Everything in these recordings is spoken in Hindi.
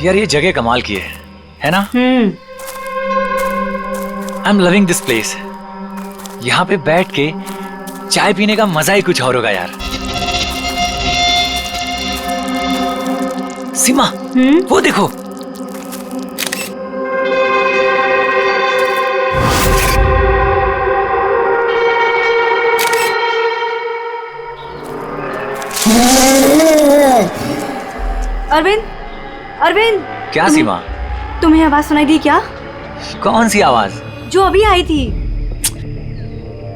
यार ये जगह कमाल की है ना? I am loving this place. यहाँ पे बैठ के चाय पीने का मजा ही कुछ और होगा यार। सीमा, वो देखो। अरविंद, अरविंद। क्या सीमा? तुम्हें आवाज सुनाई दी क्या? कौन सी आवाज? जो अभी आई थी।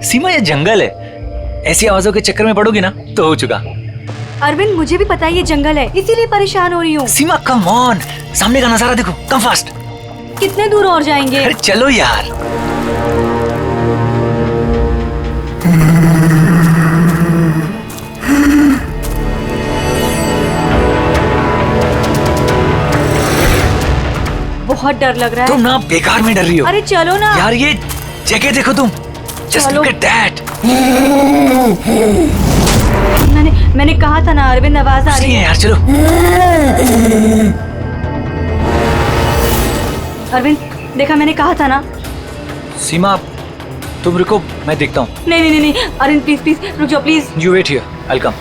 सीमा ये जंगल है, ऐसी आवाजों के चक्कर में पड़ोगी ना तो हो चुका। अरविंद मुझे भी पता है ये जंगल है, इसीलिए परेशान हो रही हूँ। सीमा कम ऑन, सामने का नजारा देखो, कम फास्ट। कितने दूर और जाएंगे? अरे चलो यार। बहुत डर लग रहा है। तुम ना बेकार में डर रही हो। अरे चलो ना यार, ये जगह देखो तुम। Just look at that. मैंने कहा था ना अरविंद, आवाज आ रही है यार। चलो अरविंद, देखा मैंने कहा था ना। सीमा तुम रुको, मैं देखता हूँ। नहीं अरविंद प्लीज प्लीज रुक जाओ please. You wait here, I'll come.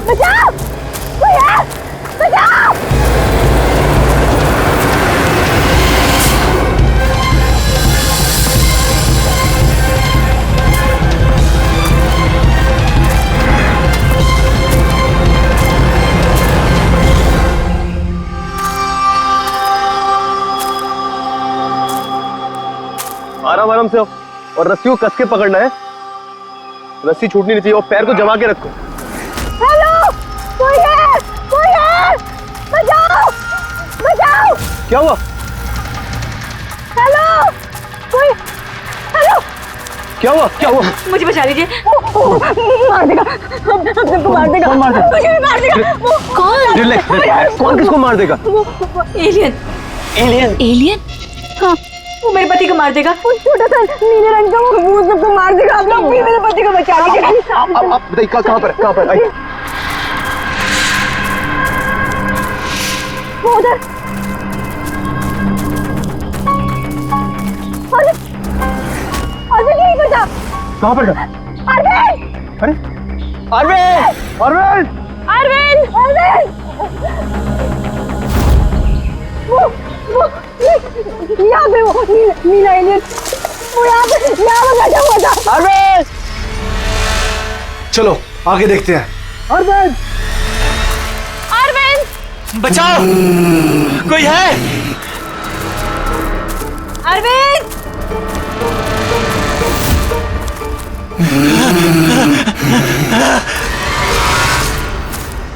बचाओ! कोई है? बचाओ! आराम से और रस्सी को कस के पकड़ना है। रस्सी छूटनी नहीं चाहिए और पैर को जमा के रखो। हेलो, कोई है? कोई है? बचाओ! बचाओ! क्या हुआ? हेलो, कोई? हेलो, क्या हुआ? क्या हुआ? मुझे बचा लीजिए। मार देगा, सबको मार देगा। कौन मार देगा? मुझे भी मार देगा। कौन? रिलैक्स। कौन किसको मार देगा? एलियन। एलियन? एलियन? हाँ, वो मेरे पति को मार देगा। वो छोटा सा नीले रंग का वो सबको मार देगा। आप लोग भी मेरे पति को बचा लीजिए। आप बताइए कहाँ पर? आइए। वो उधर। अरविंद यहीं पर था। कहाँ पर? अरविंद! अरे अरविंद! वो यहाँ पे वो नीला एलियन वो यहाँ पे बैठा हुआ था। अरविंद! चलो आगे देखते हैं। अरविंद! बचाओ, कोई है? अरविंद!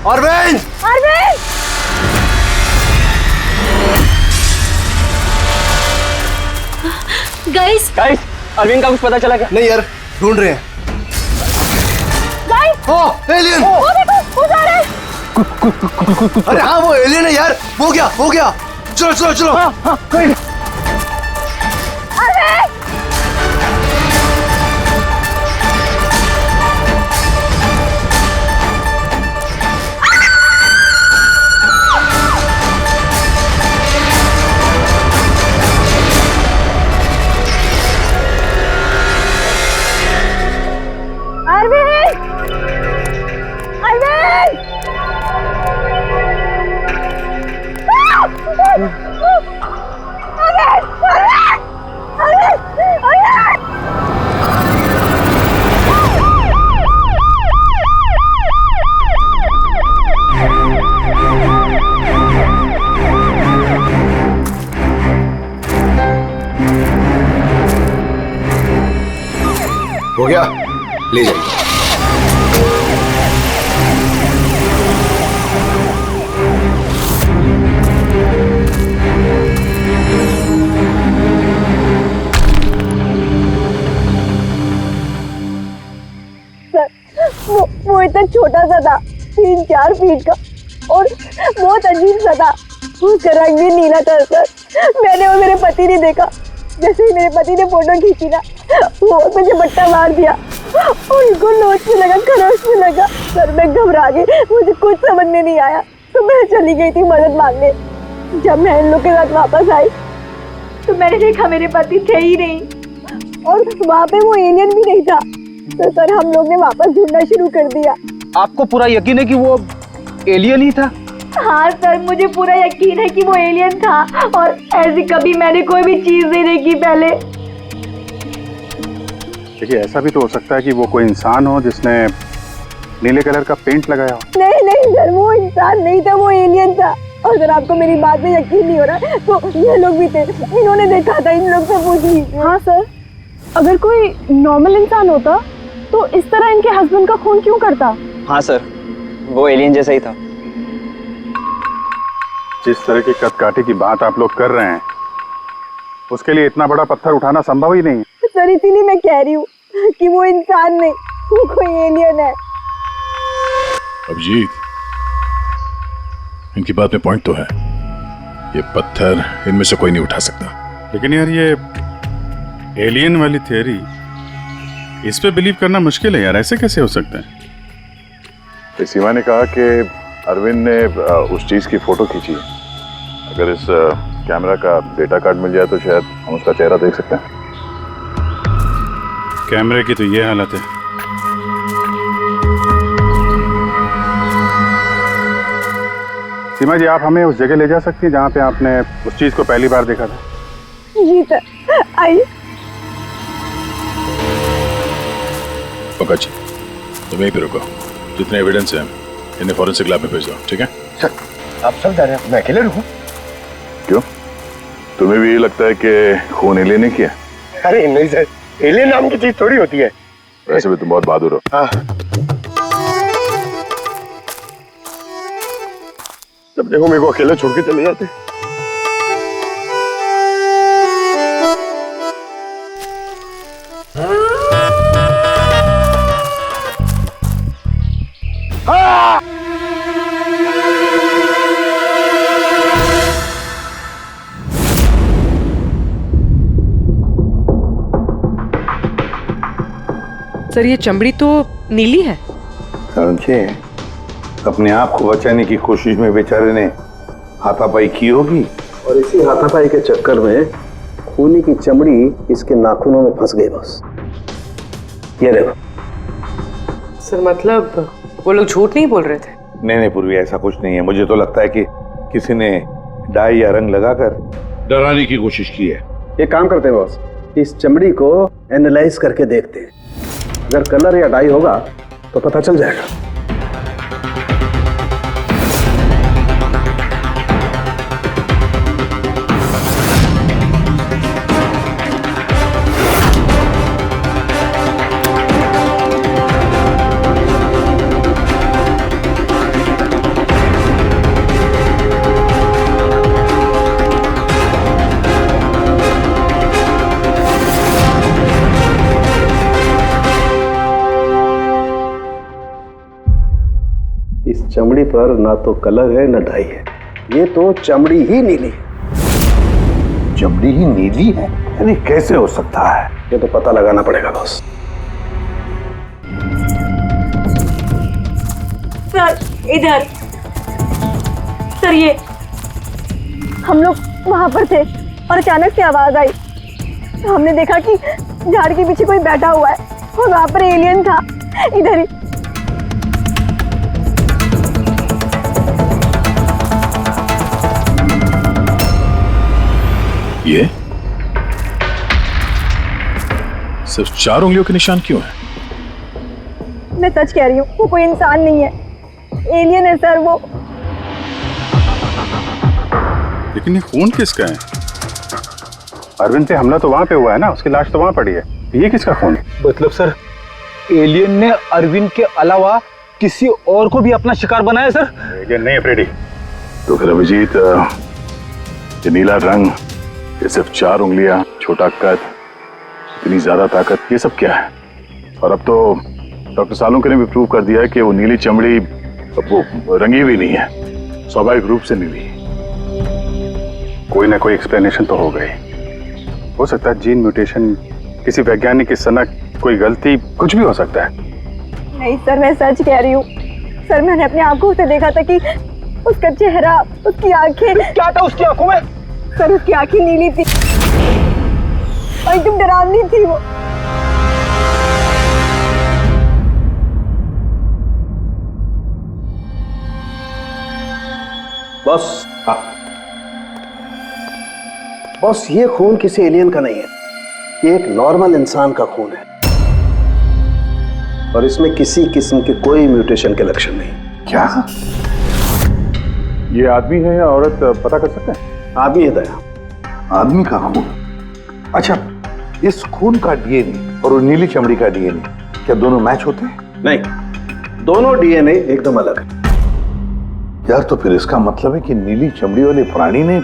अरविंद! अरविंद! गाइस, अरविंद का कुछ पता चला क्या? नहीं यार, ढूंढ रहे हैं। एलियन! वो देखो, वो जा रहा है। अरे हाँ, वो एलियन है यार। हो गया। चलो। हाँ, कोई नहीं। हो गया, ले जाइए। सर वो इतना छोटा सा था, 3-4 फीट का, और बहुत अजीब सा था। उसका रंग भी नीला था सर। मैंने और मेरे पति ने देखा, जैसे ही मेरे पति ने फोटो खींची ना, वो मुझे बट्टा मार दिया। उनको नोच में लगा, खरोच में लगा। सर मैं घबरा गई, मुझे कुछ समझ में नहीं आया, तो मैं चली गई थी मदद मांगने। जब मैं इन लोग के साथ वापस आई तो मैंने देखा मेरे पति थे ही नहीं, और वहाँ पे वो एलियन भी नहीं था। तो सर हम लोग ने वापस ढूंढना शुरू कर दिया। आपको पूरा यकीन है कि वो एलियन ही था? हाँ सर, मुझे पूरा यकीन है कि वो एलियन था, और ऐसी कभी मैंने कोई भी चीज नहीं देखी पहले। देखिए, ऐसा भी तो हो सकता है कि वो कोई इंसान हो जिसने नीले कलर का पेंट लगाया हो। नहीं सर, वो इंसान नहीं था, वो एलियन था। और अगर आपको मेरी बात में यकीन नहीं हो रहा तो ये लोग भी थे, इन्होंने देखा था, इन लोग से पूछ लीजिए। हाँ सर, अगर कोई नॉर्मल इंसान होता तो इस तरह इनके हस्बैंड का खून क्यों करता? हाँ सर, वो एलियन जैसा ही था। जिस तरह की कदकाठी की बात आप लोग कर रहे हैं, उसके लिए इतना बड़ा पत्थर उठाना संभव ही नहीं है। सर इसीलिए मैं कह रही हूँ कि वो इंसान नहीं, वो कोई एलियन है। अभिजीत, इनकी बात में पॉइंट तो है। ये पत्थर इनमें से कोई नहीं उठा सकता। लेकिन यार, ये एलियन वाली थियरी, इस पे बिलीव करना मुश्किल है यार। ऐसे कैसे हो सकता है? सीमा ने कहा कि अरविंद ने उस चीज की फोटो खींची है। अगर इस कैमरा का डेटा कार्ड मिल जाए तो शायद हम उसका चेहरा देख सकते हैं। कैमरे की तो ये हालत है। सीमा जी, आप हमें उस जगह ले जा सकती हैं जहाँ पे आपने उस चीज को पहली बार देखा था? जी सर, आइए। पंकज, तुम यहीं पे रुको। जितने एविडेंस हैं इन्हें फॉरेंसिक लैब में भेज दो, ठीक है? सर, आप सब जा रहे हैं, मैं अकेले रुकूं? क्यों, तुम्हें भी ये लगता है कि खून एलियन ने किया? अरे नहीं सर, एलियन नाम की चीज थोड़ी होती है। वैसे भी तुम बहुत बहादुर हो। हाँ। तब देखो मेरे को अकेले छोड़ के चले जाते। सर ये चमड़ी तो नीली है। समझे, अपने आप को बचाने की कोशिश में बेचारे ने हाथापाई की होगी, और इसी हाथापाई के चक्कर में खूनी की चमड़ी इसके नाखूनों में फंस गई। बस ये देखो। सर मतलब वो लोग झूठ नहीं बोल रहे थे? नहीं पूर्वी, ऐसा कुछ नहीं है। मुझे तो लगता है कि किसी ने डाई या रंग लगाकर डराने की कोशिश की है। एक काम करते हैं बॉस, इस चमड़ी को एनालाइज करके देखते हैं। अगर कलर या डाई होगा तो पता चल जाएगा। चमड़ी पर ना तो कलर है ना डाई है, ये तो चमड़ी ही नीली है। चमड़ी ही नीली है? अरे कैसे हो सकता है? ये तो पता लगाना पड़ेगा बॉस। सर इधर। सर ये हम लोग वहां पर थे और अचानक से आवाज आई। हमने देखा कि झाड़ के पीछे कोई बैठा हुआ है और वहां पर एलियन था, इधर ही। ये सिर्फ 4 उंगलियों के निशान क्यों है? मैं सच कह रही हूँ, वो कोई इंसान नहीं है, एलियन है सर वो। लेकिन ये खून किसका है? अरविंद पे हमला तो वहां पे हुआ है ना, उसकी लाश तो वहां पड़ी है। ये किसका खून है? मतलब सर एलियन ने अरविंद के अलावा किसी और को भी अपना शिकार बनाया सर? एलियन नहीं है फ्रेडी। तो फिर अभिजीत, ये नीला रंग, ये सिर्फ 4 उंगलियां, छोटा कद, इतनी ज्यादा ताकत, ये सब क्या है? और अब तो डॉक्टर सालुंके ने भी प्रूव कर दिया है कि वो नीली चमड़ी वो रंगी हुई नहीं है, स्वाभाविक रूप से नीली। कोई ना कोई एक्सप्लेनेशन तो हो गई। हो सकता है जीन म्यूटेशन, किसी वैज्ञानिक की सनक, कोई गलती, कुछ भी हो सकता है। नहीं सर, मैं सच कह रही हूँ सर। मैंने अपनी आंखों से देखा था कि उसका चेहरा, उसकी आंखें। क्या था उसकी आंखों में? सर उसकी आंखें नीली थी और एकदम डरावनी थी वो। बॉस, बॉस, ये खून किसी एलियन का नहीं है, ये एक नॉर्मल इंसान का खून है और इसमें किसी किस्म के कोई म्यूटेशन के लक्षण नहीं। क्या ये आदमी है या औरत पता कर सकते हैं? आदमी है दया। आदमी का खून? अच्छा, इस खून का डीएनए और नीली चमड़ी का डीएनए क्या दोनों मैच होते हैं? नहीं, दोनों डीएनए एकदम अलग है। यार, तो फिर इसका मतलब है कि नीली चमड़ी वाले प्राणी ने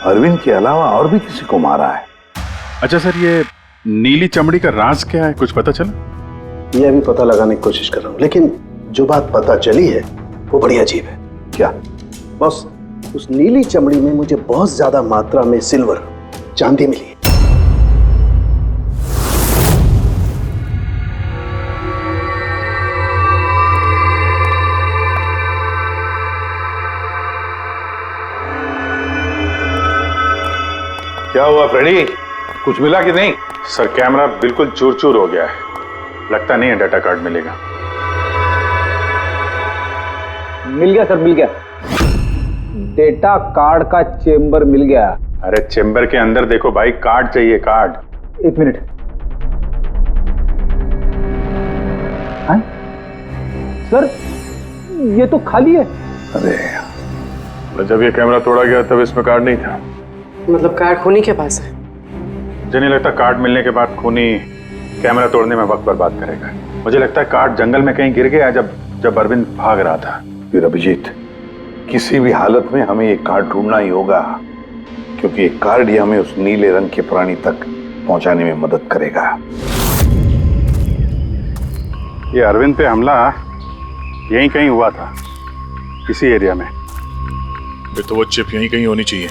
अरविंद के अलावा और भी किसी को मारा है। अच्छा सर, ये नीली चमड़ी का राज क्या है, कुछ पता चला? ये अभी पता लगाने की कोशिश कर रहा हूं, लेकिन जो बात पता चली है वो बड़ी अजीब है। क्या? बॉस, उस नीली चमड़ी में मुझे बहुत ज्यादा मात्रा में सिल्वर, चांदी मिली है। क्या हुआ फ्रेडी, कुछ मिला कि नहीं? सर, कैमरा बिल्कुल चूर चूर हो गया है, लगता नहीं है डाटा कार्ड मिलेगा। मिल गया सर, मिल गया। डेटा कार्ड का चेंबर मिल गया। अरे चेंबर के अंदर देखो भाई, कार्ड चाहिए, कार्ड। 1 मिनट। हाँ? सर, ये तो खाली है। अरे जब ये कैमरा तोड़ा गया तब इसमें कार्ड नहीं था। मतलब कार्ड खूनी के पास है? मुझे नहीं लगता कार्ड मिलने के बाद खूनी कैमरा तोड़ने में वक्त बर्बाद करेगा। मुझे लगता है कार्ड जंगल में कहीं गिर गया जब अरविंद भाग रहा था। फिर अभिजीत, किसी भी हालत में हमें ये कार्ड ढूंढना ही होगा, क्योंकि ये कार्ड ही हमें उस नीले रंग के प्राणी तक पहुंचाने में मदद करेगा। ये अरविंद पे हमला यहीं कहीं हुआ था, इसी एरिया में। फिर तो वो चिप यहीं कहीं होनी चाहिए।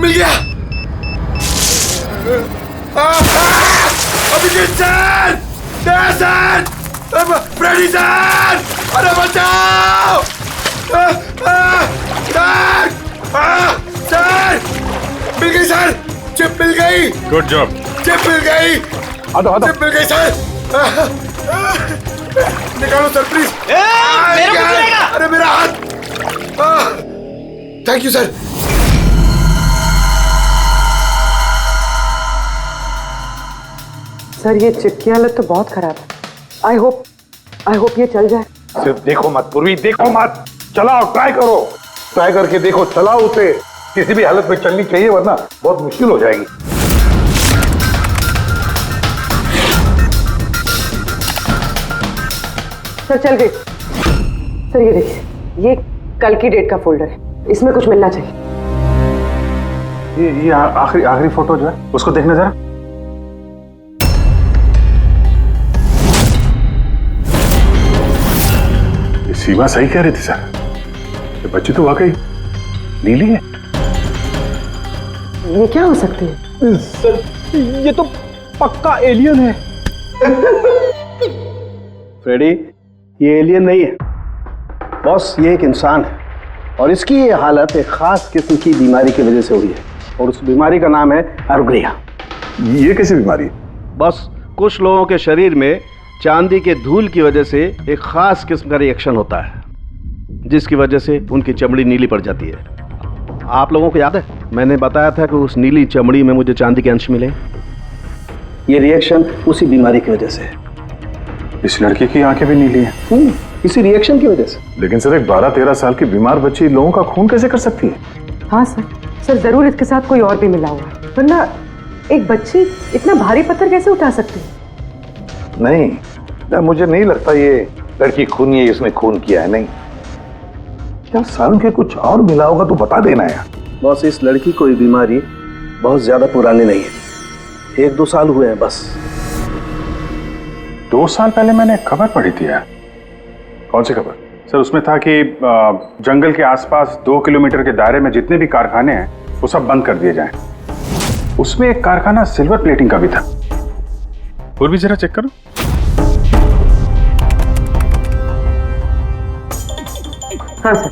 मिल गया। Abhijeet sir, sir, Freddy sir, अरे बचाओ! सर, मिल गई सर, चिप मिल गई। Good job. चिप मिल गई। चिप मिल गई सर। निकालो सर प्लीज। अरे मेरा हाथ। Thank you sir. सर, ये चिप की हालत तो बहुत खराब है। आई होप ये चल जाए। सिर्फ देखो मत पूर्वी, देखो मत, चलाओ, ट्राई करो, ट्राई करके देखो, चलाओ उसे। किसी भी हालत में चलनी चाहिए, वरना बहुत मुश्किल हो जाएगी। सर, चल गई। सर, ये देखिए, ये कल की डेट का फोल्डर है, इसमें कुछ मिलना चाहिए। ये आखिरी फोटो जो है उसको देखना जरा। सीमा सही कह रही थी सर, ये बच्ची तो वाकई नीली है। ये क्या हो सकती है? सर, ये तो पक्का एलियन है। फ्रेडी, ये एलियन नहीं है बॉस, ये एक इंसान है और इसकी ये हालत एक खास किस्म की बीमारी की वजह से हुई है और उस बीमारी का नाम है अरुग्रिया। ये कैसी बीमारी? बस कुछ लोगों के शरीर में चांदी के धूल की वजह से एक खास किस्म का रिएक्शन होता है, जिसकी वजह से उनकी चमड़ी नीली पड़ जाती है। आप लोगों को याद है मैंने बताया था कि उस नीली चमड़ी में मुझे चांदी के अंश मिले। ये रिएक्शन उसी बीमारी की वजह से है। इस लड़की की आंखें भी नीली हैं। इसी रिएक्शन की वजह से। लेकिन सर एक 12-13 साल की बीमार बच्ची लोगों का खून कैसे कर सकती है? हाँ सर जरूर इसके साथ कोई और भी मिला हुआ है, वरना एक बच्ची इतना भारी पत्थर कैसे उठा सकती है? नहीं, मुझे नहीं लगता ये लड़की खून है, इसने खून किया है। नहीं यार, साल के कुछ और मिला होगा तो बता देना यार। बॉस, इस लड़की को ये बीमारी बहुत ज्यादा पुरानी नहीं है, 1-2 साल हुए हैं बस। 2 साल पहले मैंने खबर पढ़ी थी यार। कौन सी खबर? सर उसमें था कि जंगल के आसपास 2 किलोमीटर के दायरे में जितने भी कारखाने हैं वो सब बंद कर दिए जाएं। उसमें एक कारखाना सिल्वर प्लेटिंग का भी था। और भी जरा चेक करो। हाँ सर,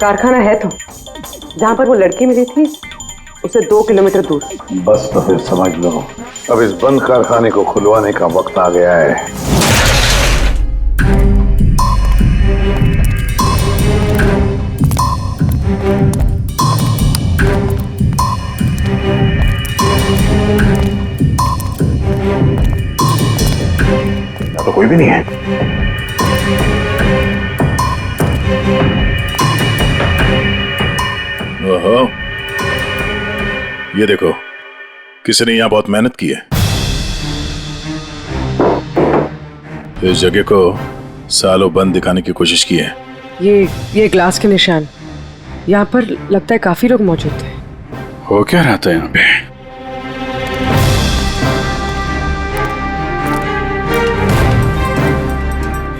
कारखाना है तो जहाँ पर वो लड़की मिली थी उसे 2 किलोमीटर दूर। बस तो फिर समझ लो, अब इस बंद कारखाने को खुलवाने का वक्त आ गया है। तो कोई भी नहीं है। ओहो, ये देखो, किसी ने यहाँ बहुत मेहनत की है। इस जगह को सालों बंद दिखाने की कोशिश की है। ये ग्लास के निशान, यहाँ पर लगता है काफी लोग मौजूद थे। हो क्या रहा था यहाँ पे?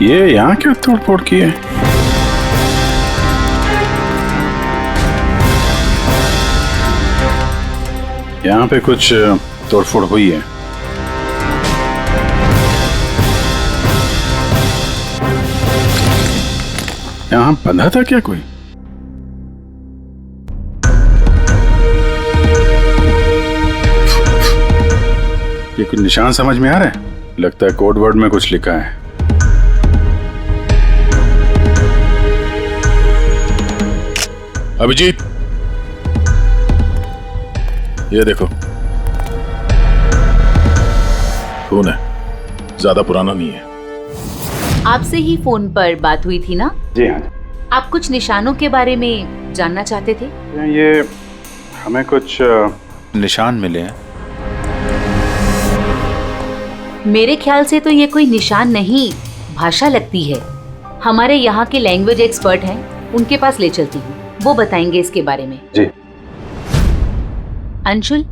ये यहाँ क्या तोड़-फोड़ की है? यहाँ पे कुछ तोड़फोड़ हुई है। यहाँ बंधा था क्या कोई? ये कुछ निशान समझ में आ रहा है? लगता है कोड वर्ड में कुछ लिखा है। अभिजीत, ये देखो, खून है, ज्यादा पुराना नहीं है। आपसे ही फोन पर बात हुई थी ना? जी हाँ। आप कुछ निशानों के बारे में जानना चाहते थे? ये हमें कुछ निशान मिले हैं। मेरे ख्याल से तो ये कोई निशान नहीं, भाषा लगती है। हमारे यहाँ के लैंग्वेज एक्सपर्ट हैं, उनके पास ले चलती हूँ, वो बताएंगे इसके बारे में। जी। अंशुल,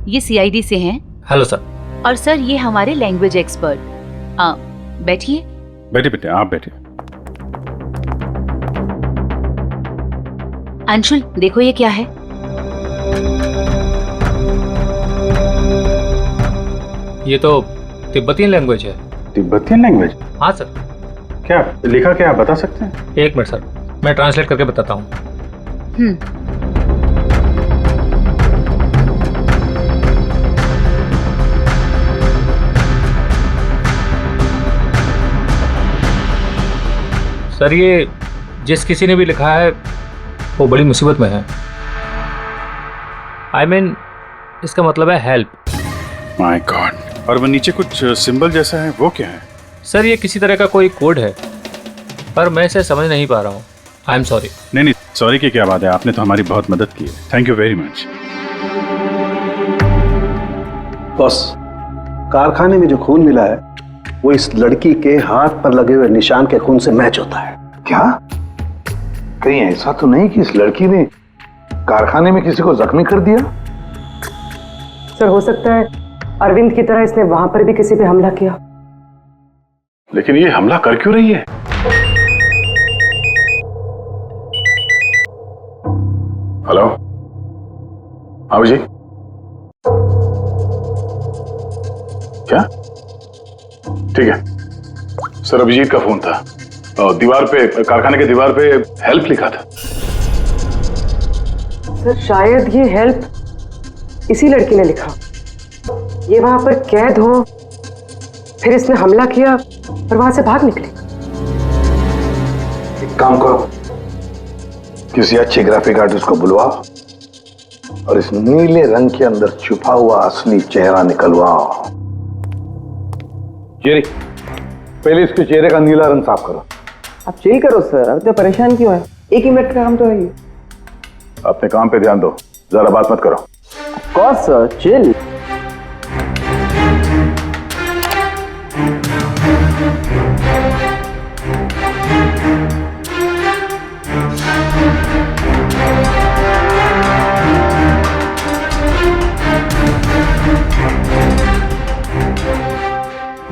ये सीआईडी से हैं। Hello sir. और सर, ये हमारे लैंग्वेज एक्सपर्ट। बैठिए। बैठिए बेटे, आप बैठिए। अंशुल, देखो ये क्या है। ये तो तिब्बतियन लैंग्वेज है। Tibetan language? हाँ सर। क्या लिखा, क्या आप बता सकते हैं? 1 मिनट सर, मैं ट्रांसलेट करके बताता हूँ। सर, ये जिस किसी ने भी लिखा है वो बड़ी मुसीबत में है। I mean, इसका मतलब है हेल्प। My God. और वो नीचे कुछ सिंबल जैसा है, वो क्या है? सर, ये किसी तरह का कोई कोड है, पर मैं इसे समझ नहीं पा रहा हूँ। I am sorry. नहीं, सॉरी की क्या बात है, आपने तो हमारी बहुत मदद की है। Thank you very much. Boss, कारखाने में जो खून मिला है वो इस लड़की के हाथ पर लगे हुए निशान के खून से मैच होता है। क्या? कहीं ऐसा तो नहीं कि इस लड़की ने कारखाने में किसी को जख्मी कर दिया? सर, हो सकता है अरविंद की तरह इसने वहां पर भी किसी पे हमला किया। लेकिन ये हमला कर क्यों रही है? हेलो, हाँ जी। क्या? ठीक है सर, अभिजीत का फोन था। दीवार पे, कारखाने के दीवार पे हेल्प लिखा था। सर, शायद ये हेल्प इसी लड़की ने लिखा। ये वहां पर कैद हो, फिर इसने हमला किया, और वहां से भाग निकली। एक काम करो, किसी अच्छे ग्राफिक आर्टिस्ट को बुलवाओ और इस नीले रंग के अंदर छुपा हुआ असली चेहरा निकलवाओ। जेरी, पहले इसके चेहरे का नीला रंग साफ करो। आप चिल करो सर, अब तो परेशान क्यों है? 1 ही मिनट का काम तो है ये। अपने काम पे ध्यान दो, ज्यादा बात मत करो। Cos sir, chill.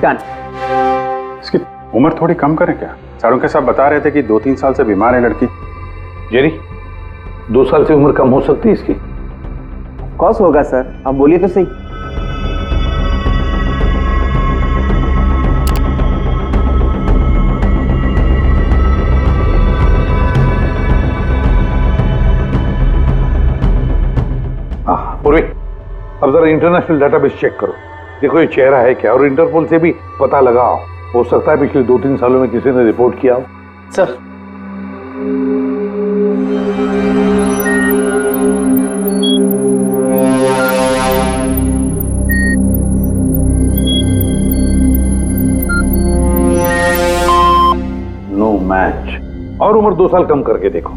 डन। इसकी उम्र थोड़ी कम करें क्या? सारों के साथ बता रहे थे कि 2-3 साल से बीमार है लड़की। जेरी, 2 साल से उम्र कम हो सकती है इसकी? कॉस होगा सर, आप बोलिए तो सही। पूर्वी, अब जरा इंटरनेशनल डेटाबेस चेक करो, देखो ये चेहरा है क्या, और इंटरपोल से भी पता लगाओ। हो सकता है पिछले 2-3 सालों में किसी ने रिपोर्ट किया हो। Sir, no match. और उम्र 2 साल कम करके देखो।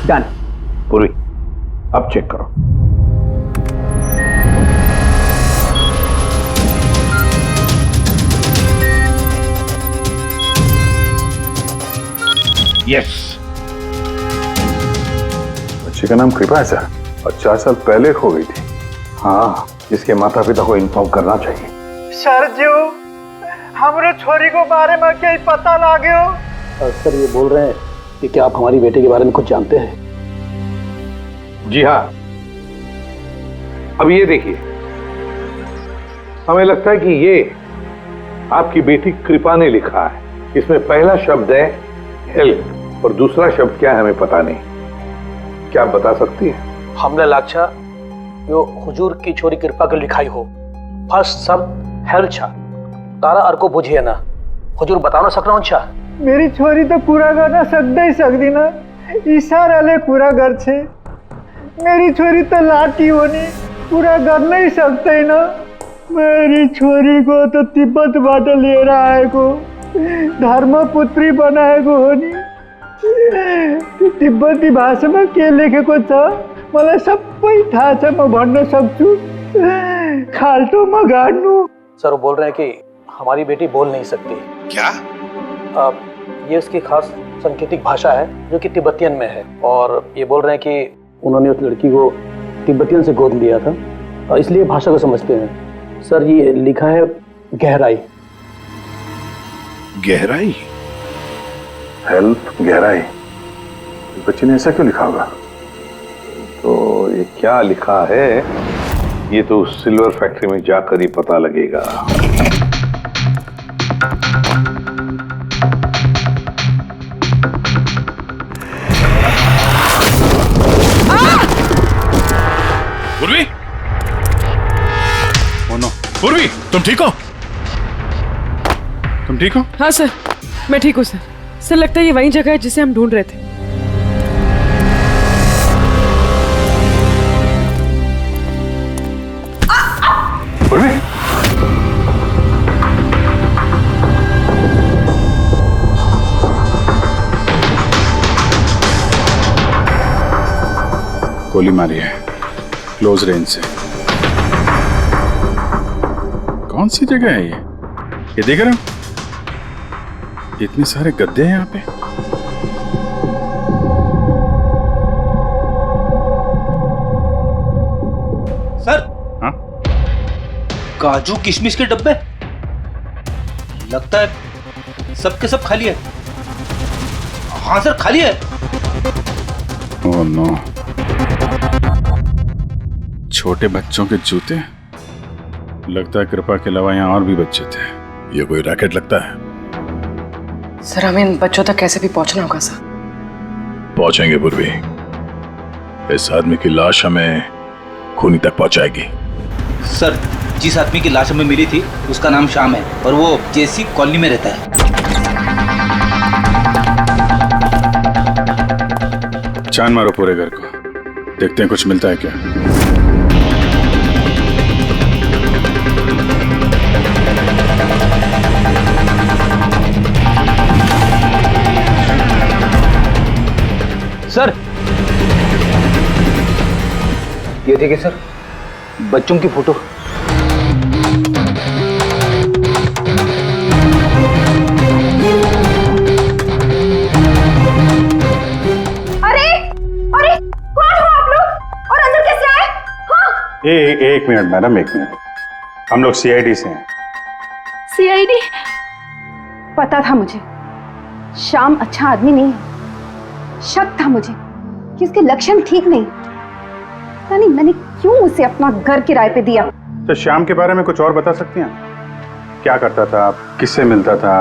डन। पूरी, अब चेक करो। यस। बच्चे का नाम कृपा है सर, और 4 साल पहले खो गई थी। हाँ, इसके माता पिता को इन्फॉर्म करना चाहिए। सर जी, हमरे छोरी को बारे में क्या पता लागे हो? सर, ये बोल रहे हैं कि क्या आप हमारी बेटे के बारे में कुछ जानते हैं? जी हाँ। अब ये देखिए, हमें लगता है कि ये आपकी बेटी कृपा ने लिखा है। इसमें पहला शब्द है हेल्प और दूसरा शब्द क्या है हमें पता नहीं। क्या आप बता सकती हैं? हमने लाक्षा यो हुजूर की छोरी कृपा के लिखाई हो। फर्स्ट शब्द हेल्प छा, तारा अर्को बुझिए ना। हुजूर बता ना सकना छा। मेरी छोरी तो पूरा करना सकता ही सकती ना, इशारा ले पूरा घर छे। मेरी छोरी तो लाठी होनी, पूरा कर नहीं सकते ना। मेरी छोरी को तो तिब्बत बाटे ले रहा है को, धर्मपुत्री बनाए को होनी। तिब्बती भाषा में के लेखे को छ मलाई सबै थाहा छ, म भन्न सक्छु। खाल्टो म गाड्नु। सर, वो बोल रहे हैं कि हमारी बेटी बोल नहीं सकती। क्या? ये उसकी खास सांकेतिक भाषा है जो कि तिब्बतियन में है, और ये बोल रहे हैं कि उन्होंने उस लड़की को तिब्बतियन से गोद लिया था, और इसलिए भाषा को समझते हैं। सर, ये लिखा है गहराई। गहराई? हेल्प, गहराई। बच्चे ने ऐसा क्यों लिखा होगा? तो ये क्या लिखा है, ये तो सिल्वर फैक्ट्री में जाकर ही पता लगेगा। पूर्वी! ओह नो, पूर्वी, तुम ठीक हो? तुम ठीक हो? हाँ सर, मैं ठीक हूँ सर। सर, लगता है ये वही जगह है जिसे हम ढूंढ रहे थे। पूर्वी! गोली मारी है क्लोज रेंज से। कौन सी जगह है ये देख रहे हो? इतने सारे गद्दे हैं यहाँ पे। सर, हाँ? काजू किशमिश के डब्बे, लगता है सब के सब खाली है। हाँ सर, खाली है। ओह नो, छोटे बच्चों के जूते। लगता है कृपा के अलावा यहाँ और भी बच्चे थे। ये कोई रैकेट लगता है। सर हमें इन बच्चों तक कैसे भी पहुंचना होगा सर। पहुंचेंगे पूर्वी। इस आदमी की लाश हमें खूनी तक पहुंचाएगी। सर, जिस आदमी की लाश हमें मिली थी उसका नाम श्याम है और वो जेसी कॉलोनी में रहता है। छान मारो पूरे घर को, देखते हैं कुछ मिलता है क्या। सर, ये देखिए सर, बच्चों की फोटो। एक मिनट मैडम, एक मिनट। हम लोग सीआईडी से हैं। सीआईडी? पता था मुझे श्याम अच्छा आदमी नहीं है। शक था मुझे कि उसके लक्षण ठीक नहीं। पता नहीं मैंने क्यों उसे अपना घर किराए पे दिया। तो श्याम के बारे में कुछ और बता सकती हैं? क्या करता था, किससे मिलता था,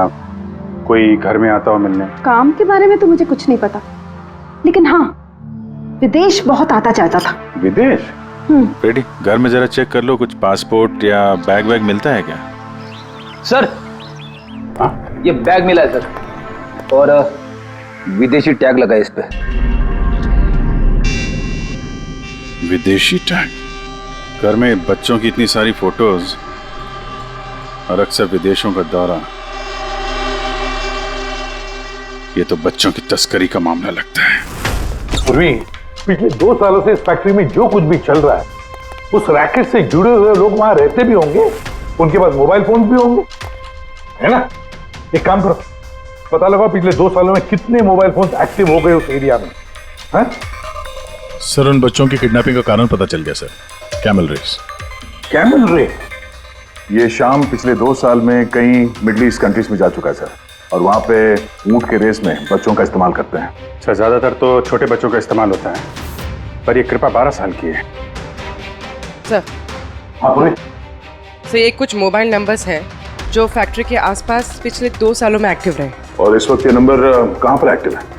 कोई घर में आता हो मिलने? काम के बारे में तो मुझे कुछ नहीं पता, लेकिन हाँ, विदेश बहुत आता जाता था। विदेश? बेटी, घर में जरा चेक कर लो, कुछ पासपोर्ट या बैग वैग मिलता है क्या? सर, ये बैग मिला है सर, और विदेशी टैग लगा है इस पे। विदेशी टैग? घर में बच्चों की इतनी सारी फोटोज और अक्सर विदेशों का दौरा, ये तो बच्चों की तस्करी का मामला लगता है। पूर्वी, पिछले 2 सालों से इस फैक्ट्री में जो कुछ भी चल रहा है, उस रैकेट से जुड़े हुए लोग वहां रहते भी होंगे, उनके पास मोबाइल फोन भी होंगे, है ना? एक काम करो, पता लगाओ पिछले 2 सालों में कितने मोबाइल फोन एक्टिव हो गए उस एरिया में। है? सर, उन बच्चों की किडनैपिंग का कारण पता चल गया sir. Camel race. Camel race? ये शाम पिछले 2 साल में कई मिडिल ईस्ट कंट्रीज में जा चुका है सर, और वहाँ पे ऊंट के रेस में बच्चों का इस्तेमाल करते हैं। सर, ज्यादातर तो छोटे बच्चों का इस्तेमाल होता है, पर ये कृपा 12 साल की है। सर, हाँ पूरी? सर ये कुछ मोबाइल नंबर्स हैं जो फैक्ट्री के आसपास पिछले 2 सालों में एक्टिव रहे। और इस वक्त ये नंबर कहाँ पर एक्टिव है?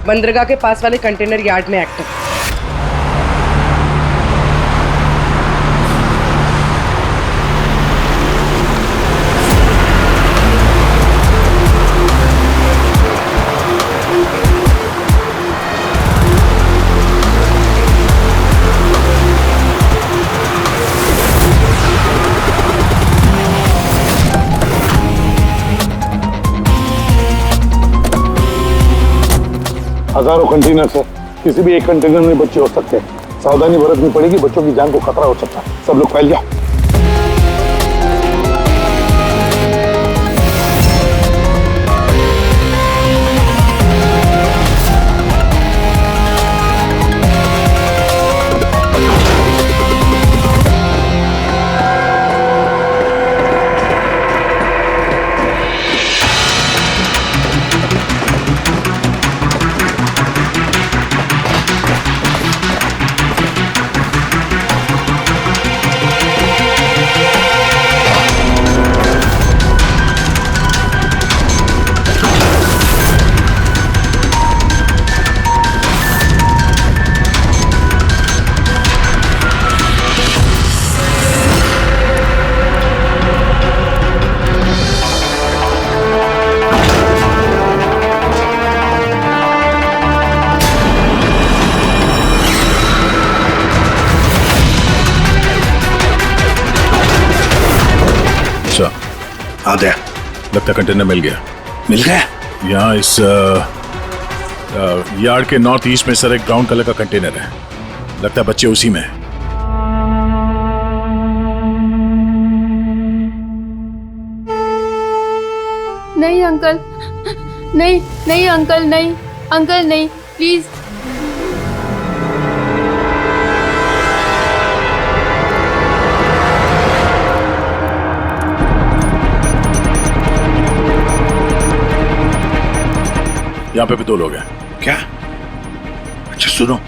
बंदरगाह के पास वाले कंटेनर यार्ड में एक्टिव। हजारों कंटेनर है, किसी भी एक कंटेनर में बच्चे हो सकते हैं। सावधानी बरतनी पड़ेगी, बच्चों की जान को खतरा हो सकता है। सब लोग फैल जाओ। आ गया, लगता कंटेनर मिल गया। मिल गया? यहाँ इस यार्ड के नॉर्थ ईस्ट में सर एक ब्राउन कलर का कंटेनर है, लगता है बच्चे उसी में हैं। नहीं अंकल, नहीं नहीं अंकल, नहीं अंकल, नहीं प्लीज। यहाँ पे भी 2 लोग हैं। क्या? अच्छा सुनो,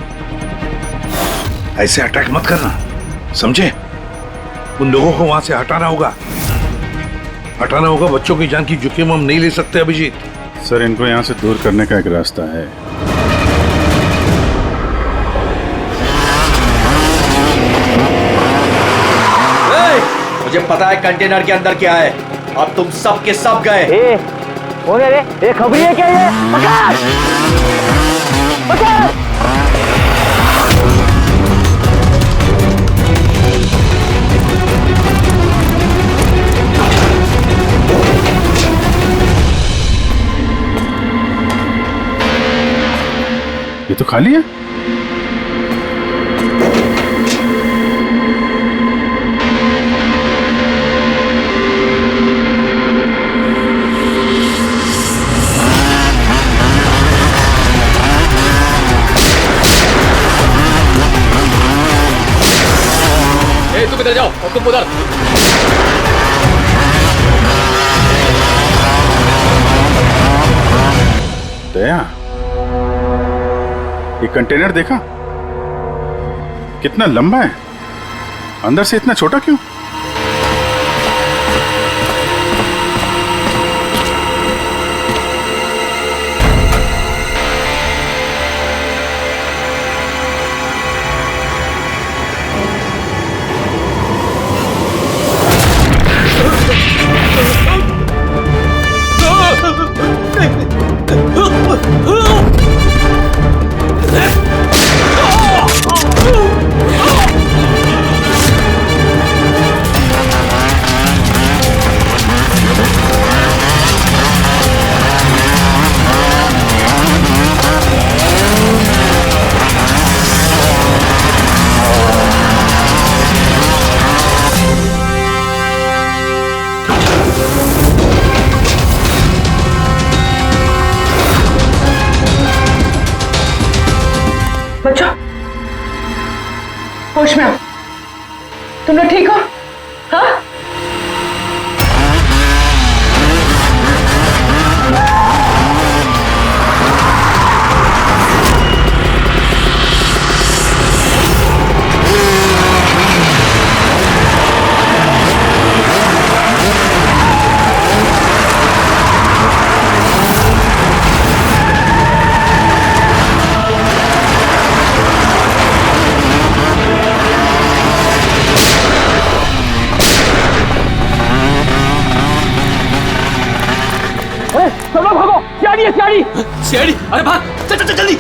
ऐसे अटैक मत करना, समझे? उन लोगों को वहां से हटाना होगा। हटाना होगा। बच्चों की जान की जोखिम हम नहीं ले सकते अभिजीत। सर, इनको यहाँ से दूर करने का एक रास्ता है। मुझे पता है कंटेनर के अंदर क्या है। अब तुम सब के सब गए। कौन है रे? ये खबरी है क्या ये? पकड़! पकड़! ये तो खाली है। तुम इधर जाओ और तुम उधर। दया, ये कंटेनर देखा कितना लंबा है, अंदर से इतना छोटा क्यों? बच्चों, होश में आओ। तुम लोग ठीक हो? हाँ? सब लोग भागो! सियाड़ी है, सियाड़ी! सियाड़ी! अरे भाग! चल चल चल जल्दी!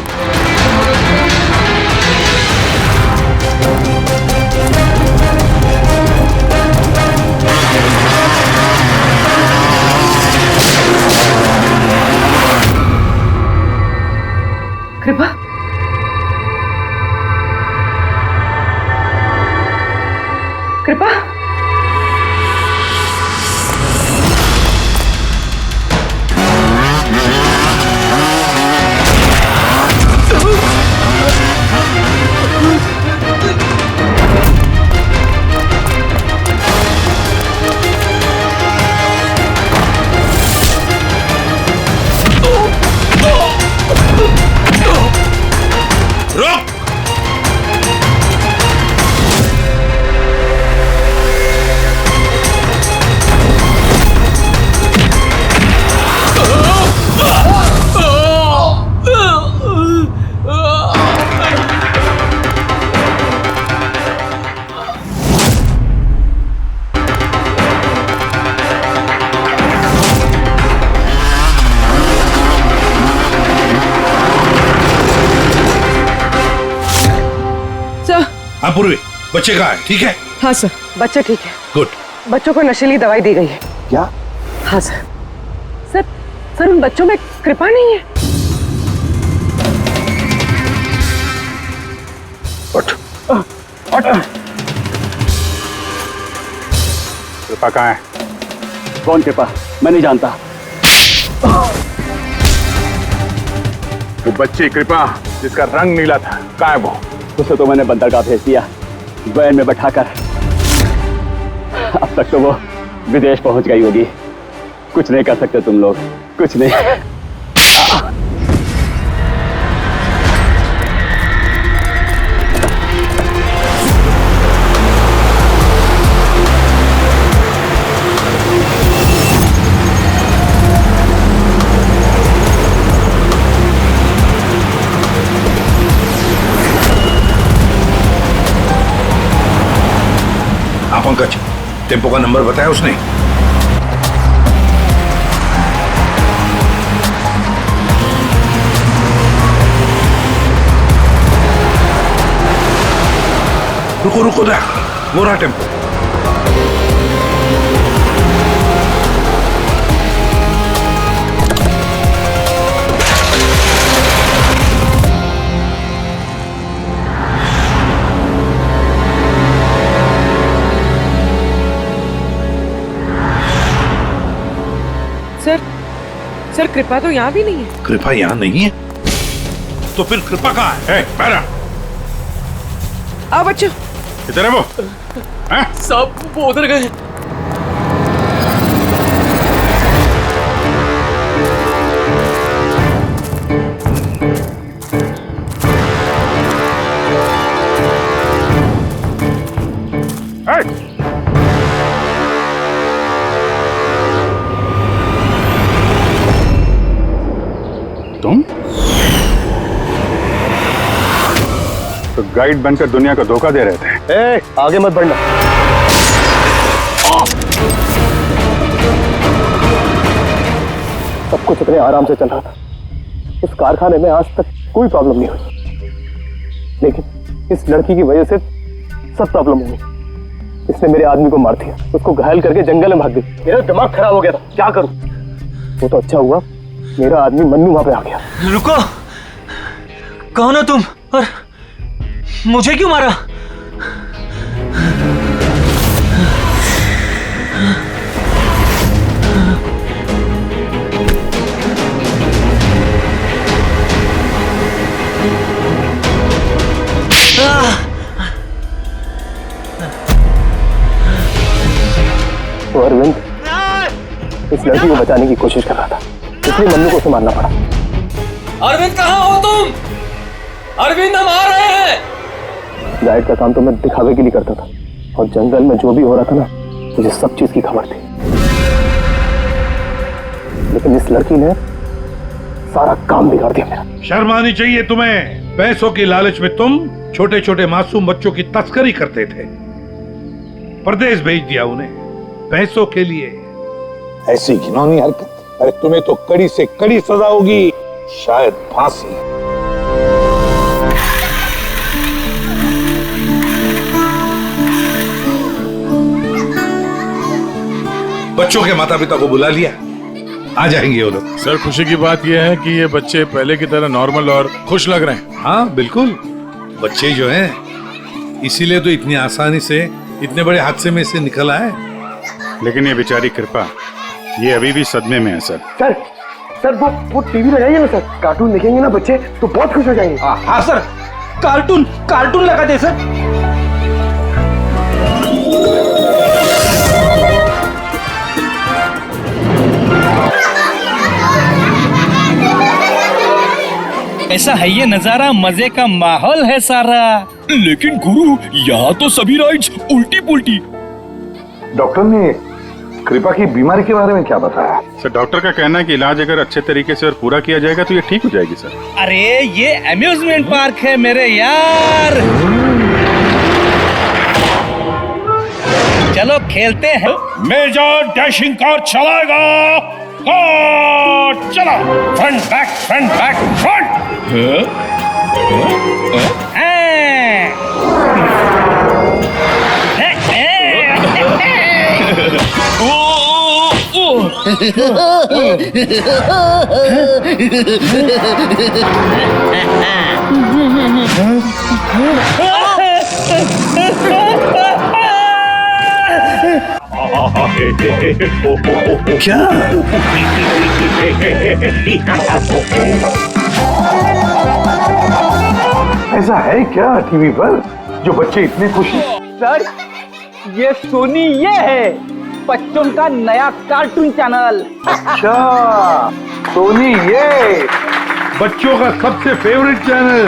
कृपा, कृपा, हाँ पूर्वी, बच्चे कहाँ है? ठीक है? हाँ सर, बच्चे ठीक है। गुड। बच्चों को नशीली दवाई दी गई है। क्या? हाँ सर। सर, सर उन बच्चों में कृपा नहीं है। उठ। कृपा कहाँ है? कौन कृपा? मैं नहीं जानता। वो बच्ची कृपा जिसका रंग नीला था, कहाँ है वो? उसे तो मैंने बंदरगाह भेज दिया, वैन में बैठाकर। अब तक तो वो विदेश पहुंच गई होगी। कुछ नहीं कर सकते तुम लोग, कुछ नहीं। पंकज, टेम्पो का नंबर बताया उसने? रुको रुको ना, वो रहा टेम्पो। सर कृपा तो यहाँ भी नहीं है। कृपा यहाँ नहीं है तो फिर कृपा कहाँ है? पैरा आओ बच्चों। किधर है वो? साहब वो उधर गए। तुम तो गाइड बनकर दुनिया को धोखा दे रहे थे। आगे मत बढ़ना। सब कुछ इतने आराम से चल रहा था। इस कारखाने में आज तक कोई प्रॉब्लम नहीं हुई, लेकिन इस लड़की की वजह से सब प्रॉब्लम हो गई। इसने मेरे आदमी को मार दिया, उसको घायल करके जंगल में भाग गई। मेरा दिमाग खराब हो गया था, क्या करूं? वो तो अच्छा हुआ मेरा आदमी मन्नू वहां पे आ गया। रुको, कौन हो तुम और मुझे क्यों मारा? तो अरविंद इस लड़की को बचाने की कोशिश कर रहा था, इसलिए मन्नू को उसे मारना पड़ा। अरविंद कहाँ हो तुम? अरविंद हम आ रहे हैं। गाइड का काम तो मैं दिखावे के लिए करता था, और जंगल में जो भी हो रहा था ना, मुझे सब चीज की खबर थी। लेकिन इस लड़की ने सारा काम बिगाड़ दिया मेरा। शर्म आनी चाहिए तुम्हें। पैसों की लालच में तुम छोटे छोटे मासूम बच्चों की तस्करी करते थे, परदेश भेज दिया उन्हें पैसों के लिए। ऐसी घिनौनी हरकत, अरे तुम्हें तो कड़ी से कड़ी सजा होगी, शायद फांसी। बच्चों के माता पिता को बुला लिया, आ जाएंगे वो लोग। सर खुशी की बात यह है कि ये बच्चे पहले की तरह नॉर्मल और खुश लग रहे हैं। हाँ बिल्कुल, बच्चे जो हैं इसीलिए तो इतनी आसानी से इतने बड़े हादसे में से निकल आए। लेकिन ये बेचारी कृपा, ये अभी भी सदमे में है सर। सर वो टीवी लगाइए ना सर, कार्टून देखेंगे ना बच्चे तो बहुत खुश हो जाएंगे। हाँ सर, कार्टून लगा दे सर। ऐसा है ये नजारा, मजे का माहौल है सारा। लेकिन गुरु, यहाँ तो सभी राइड्स उल्टी पुल्टी। डॉक्टर ने कृपा की बीमारी के बारे में क्या बताया? सर डॉक्टर का कहना है कि इलाज अगर अच्छे तरीके से और पूरा किया जाएगा तो ये ठीक हो जाएगी सर। अरे ये अम्यूजमेंट पार्क है मेरे यार, चलो खेलते हैं। मेजर डैशिंग कार चलाएगा, कार चला, फ्रंट बैक फ्रंट। क्या? ऐसा है क्या टीवी पर जो बच्चे इतने खुश हैं? सर ये सोनी ये है बच्चों का नया कार्टून चैनल। अच्छा, सोनी ये बच्चों का सबसे फेवरेट चैनल।